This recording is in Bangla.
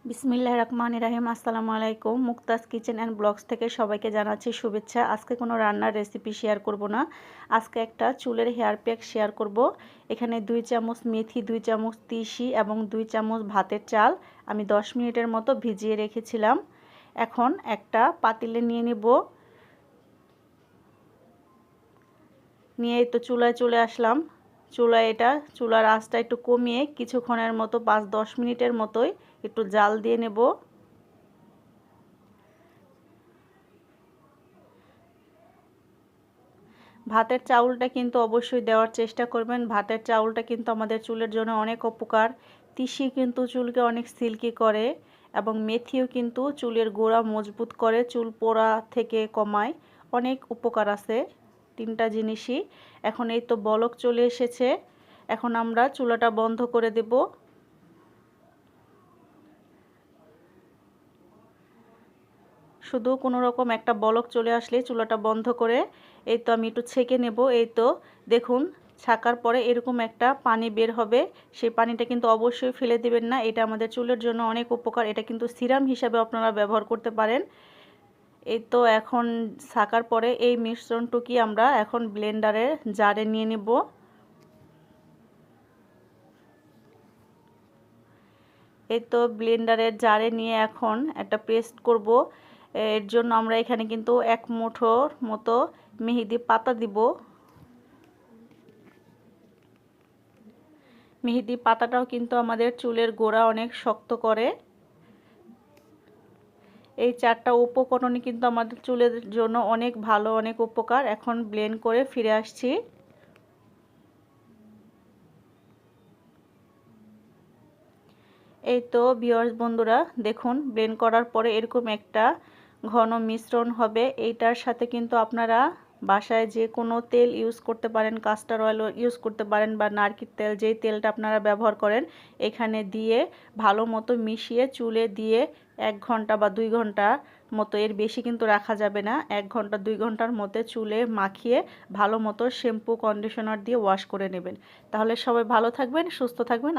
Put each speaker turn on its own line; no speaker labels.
বিসমিল্লাহির রহমানির রহিম। আসসালামু আলাইকুম। মুক্তাজ কিচেন অ্যান্ড ব্লগস থেকে সবাইকে জানাচ্ছি শুভেচ্ছা। আজকে কোনো রান্নার রেসিপি শেয়ার করব না, আজকে একটা চুলের হেয়ার প্যাক শেয়ার করব। এখানে 2 চামচ মেথি, 2 চামচ তিসি এবং 2 চামচ ভাতের চাল আমি 10 মিনিটের মতো ভিজিয়ে রেখেছিলাম। এখন একটা পাতিলে নিয়ে নেব, নিয়ে তো চুলায় চলে আসলাম। চুলার আঁচটা একটু কমিয়ে কিছুক্ষণের মতো 5-10 মিনিটের মতোই একটু জাল দিয়ে নেব। ভাতের চাউলটা কিন্তু অবশ্যই দেওয়ার চেষ্টা করবেন। ভাতের চাউলটা কিন্তু আমাদের চুলের জন্য অনেক উপকার। তিসি কিন্তু চুলকে অনেক সিল্কি করে এবং মেথিও কিন্তু চুলের গোড়া মজবুত করে, চুল পোড়া থেকে কমায়, অনেক উপকার আছে তিনটা জিনিসই। এখন এই তো বলক চলে এসেছে, এখন আমরা চুলাটা বন্ধ করে দেব। শুধু কোনো রকম একটা বলক চলে আসলে চুলাটা বন্ধ করে এই তো আমি একটু ছেঁকে নেব। এই তো দেখুন, ছাকার পরে এরকম একটা পানি বের হবে, সেই পানিটা কিন্তু অবশ্যই ফেলে দিবেন না। এটা আমাদের চুলের জন্য অনেক উপকার, এটা কিন্তু সিরাম হিসাবে আপনারা ব্যবহার করতে পারেন। এই তো এখন ছাকার পরে এই মিশ্রণটুকি আমরা এখন ব্লেন্ডারের জারে নিয়ে নেব। এই তো ব্লেন্ডারের জারে নিয়ে এখন একটা পেস্ট করব। এর জন্য আমরা এখানে কিন্তু 1 মুঠোর মতো মেহেদি পাতা দিব। মেহেদি পাতাটাও কিন্তু আমাদের চুলের গোড়া অনেক শক্ত করে। এই 4টা উপকরণই কিন্তু আমাদের চুলের জন্য অনেক ভালো, অনেক উপকার। এখন ব্লেন্ড করে ফিরে আসছি। এই তো ভিউয়ার্স বন্ধুরা, দেখুন ব্লেন্ড করার পরে এরকম একটা ঘন মিশ্রণ হবে। এইটার সাথে কিন্তু আপনারা বাসায় যে কোনো তেল ইউজ করতে পারেন, কাস্টার অয়েল ইউজ করতে পারেন বা নারকেল তেল, যেই তেলটা আপনারা ব্যবহার করেন এখানে দিয়ে ভালো মতো মিশিয়ে চুলে দিয়ে 1 ঘন্টা বা 2 ঘন্টা মতো, এর বেশি কিন্তু রাখা যাবে না, 1 ঘন্টা 2 ঘন্টার মধ্যে চুলে মাখিয়ে ভালো মতো শ্যাম্পু কন্ডিশনার দিয়ে ওয়াশ করে নেবেন। তাহলে সবাই ভালো থাকবেন, সুস্থ থাকবেন।